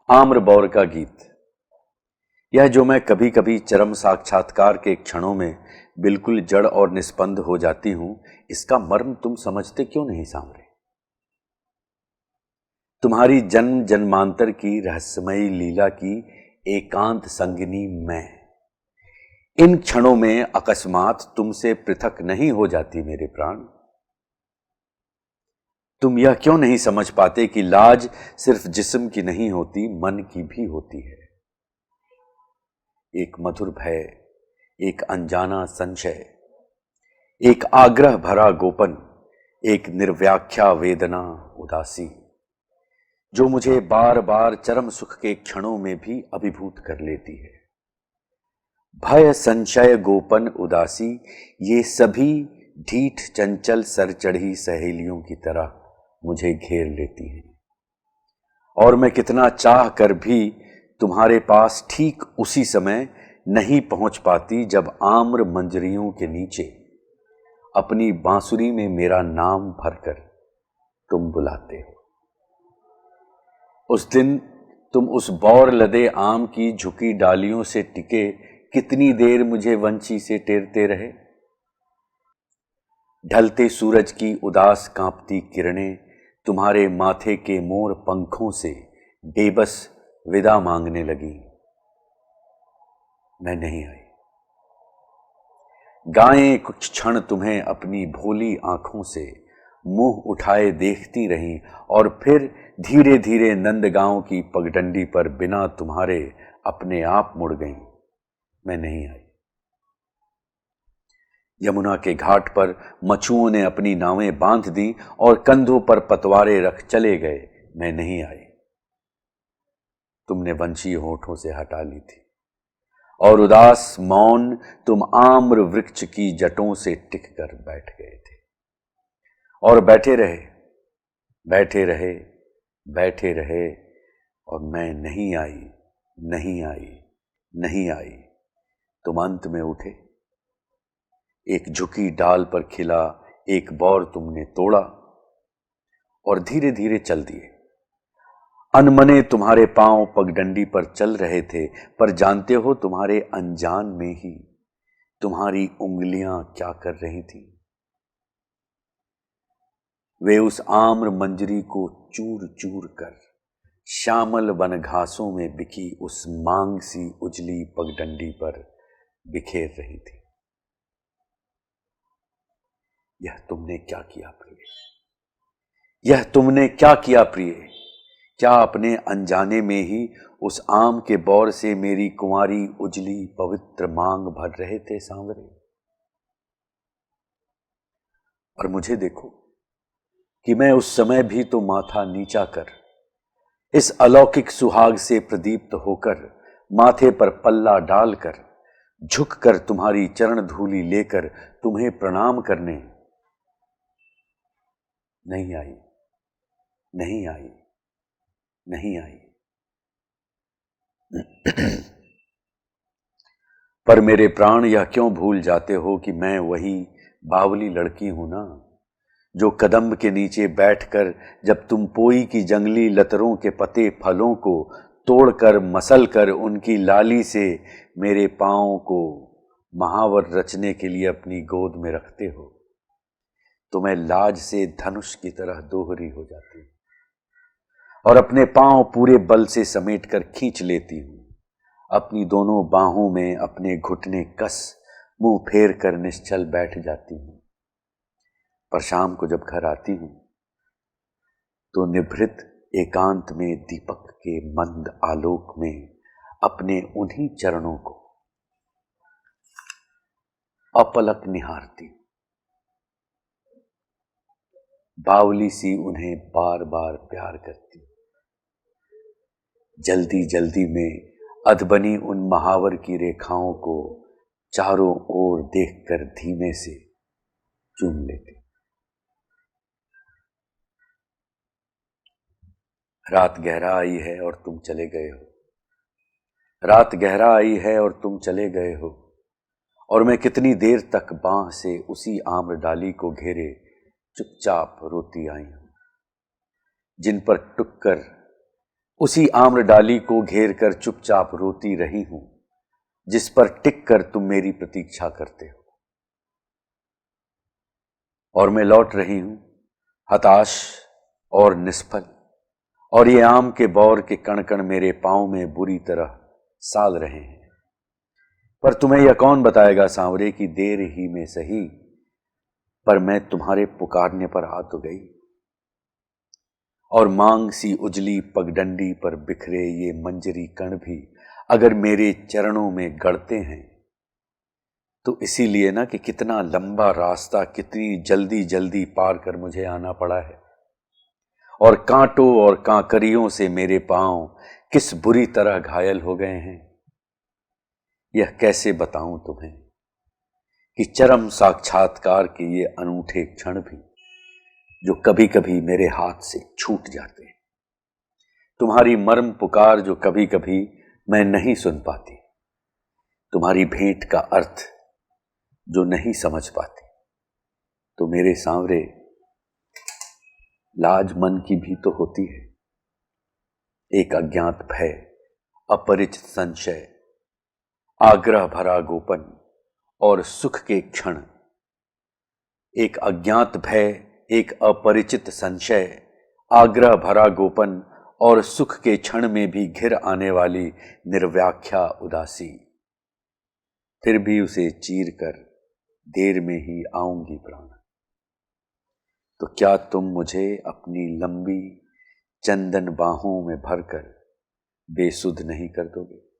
आम्रबौर का गीत। यह जो मैं कभी कभी चरम साक्षात्कार के क्षणों में बिल्कुल जड़ और निस्पंद हो जाती हूं, इसका मर्म तुम समझते क्यों नहीं सांवरे? तुम्हारी जन्म जन्मांतर की रहस्यमयी लीला की एकांत संगिनी मैं इन क्षणों में अकस्मात तुमसे पृथक नहीं हो जाती मेरे प्राण। तुम यह क्यों नहीं समझ पाते कि लाज सिर्फ जिस्म की नहीं होती, मन की भी होती है। एक मधुर भय, एक अनजाना संशय, एक आग्रह भरा गोपन, एक निर्व्याख्या वेदना उदासी, जो मुझे बार बार चरम सुख के क्षणों में भी अभिभूत कर लेती है। भय, संशय, गोपन, उदासी, ये सभी ढीठ चंचल सर चढ़ी सहेलियों की तरह मुझे घेर लेती हैं, और मैं कितना चाह कर भी तुम्हारे पास ठीक उसी समय नहीं पहुंच पाती जब आम्र मंजरियों के नीचे अपनी बांसुरी में मेरा नाम भरकर तुम बुलाते हो। उस दिन तुम उस बौर लदे आम की झुकी डालियों से टिके कितनी देर मुझे वंशी से टेरते रहे। ढलते सूरज की उदास कांपती किरणें तुम्हारे माथे के मोर पंखों से बेबस विदा मांगने लगी। मैं नहीं आई। गायें कुछ क्षण तुम्हें अपनी भोली आंखों से मुंह उठाए देखती रहीं, और फिर धीरे धीरे नंदगांव की पगडंडी पर बिना तुम्हारे अपने आप मुड़ गईं। मैं नहीं आई। यमुना के घाट पर मछुओं ने अपनी नावें बांध दी और कंधों पर पतवारे रख चले गए। मैं नहीं आई। तुमने वंशी होठों से हटा ली थी, और उदास मौन तुम आम्र वृक्ष की जटों से टिक कर बैठ गए थे, और बैठे रहे, बैठे रहे, बैठे रहे, और मैं नहीं आई, नहीं आई, नहीं आई। तुम अंत में उठे, एक झुकी डाल पर खिला एक बौर तुमने तोड़ा और धीरे धीरे चल दिए। अनमने तुम्हारे पांव पगडंडी पर चल रहे थे, पर जानते हो तुम्हारे अनजान में ही तुम्हारी उंगलियां क्या कर रही थी? वे उस आम्र मंजरी को चूर चूर कर श्यामल वन घासों में बिखी उस मांग सी उजली पगडंडी पर बिखेर रही थी। यह तुमने क्या किया प्रिय? यह तुमने क्या किया प्रिय? क्या अपने अनजाने में ही उस आम के बौर से मेरी कुंवारी उजली पवित्र मांग भर रहे थे सांवरे? और मुझे देखो कि मैं उस समय भी तो माथा नीचा कर, इस अलौकिक सुहाग से प्रदीप्त होकर, माथे पर पल्ला डालकर, झुककर तुम्हारी चरण धूलि लेकर तुम्हें प्रणाम करने नहीं आई, नहीं आई, नहीं आई। पर मेरे प्राण, यह क्यों भूल जाते हो कि मैं वही बावली लड़की हूं ना, जो कदम्ब के नीचे बैठकर जब तुम पोई की जंगली लतरों के पते फलों को तोड़कर मसल कर उनकी लाली से मेरे पांवों को महावर रचने के लिए अपनी गोद में रखते हो, तो मैं लाज से धनुष की तरह दोहरी हो जाती हूं और अपने पांव पूरे बल से समेट कर खींच लेती हूं। अपनी दोनों बाहों में अपने घुटने कस मुंह फेर कर निश्चल बैठ जाती हूं। पर शाम को जब घर आती हूं तो निभृत एकांत में दीपक के मंद आलोक में अपने उन्हीं चरणों को अपलक निहारती, बावली सी उन्हें बार बार प्यार करती, जल्दी जल्दी में अधबनी उन महावर की रेखाओं को चारों ओर देखकर धीमे से चूम लेती। रात गहरा आई है और तुम चले गए हो। रात गहरा आई है और तुम चले गए हो, और मैं कितनी देर तक बांह से उसी आम्र डाली को घेरे चुपचाप रोती आई हूं, जिन पर टुककर उसी आम्र डाली को घेर कर चुपचाप रोती रही हूं, जिस पर टिक कर तुम मेरी प्रतीक्षा करते हो। और मैं लौट रही हूं हताश और निष्फल, और ये आम के बौर के कण कण मेरे पांव में बुरी तरह साल रहे हैं। पर तुम्हें यह कौन बताएगा सांवरे की देर ही में सही, पर मैं तुम्हारे पुकारने पर आ तो गई। और मांग सी उजली पगडंडी पर बिखरे ये मंजरी कण भी अगर मेरे चरणों में गड़ते हैं, तो इसीलिए ना कि कितना लंबा रास्ता कितनी जल्दी जल्दी पार कर मुझे आना पड़ा है, और कांटों और कांकरियों से मेरे पांव किस बुरी तरह घायल हो गए हैं। यह कैसे बताऊं तुम्हें कि चरम साक्षात्कार के ये अनूठे क्षण भी जो कभी कभी मेरे हाथ से छूट जाते हैं, तुम्हारी मर्म पुकार जो कभी कभी मैं नहीं सुन पाती, तुम्हारी भेंट का अर्थ जो नहीं समझ पाती, तो मेरे सांवरे लाज मन की भी तो होती है। एक अज्ञात भय, अपरिचित संशय, आग्रह भरा गोपन और सुख के क्षण। एक अज्ञात भय, एक अपरिचित संशय, आग्रह भरा गोपन और सुख के क्षण में भी घिर आने वाली निर्व्याख्या उदासी। फिर भी उसे चीर कर देर में ही आऊंगी प्राण। तो क्या तुम मुझे अपनी लंबी चंदन बाहों में भरकर बेसुध नहीं कर दोगे?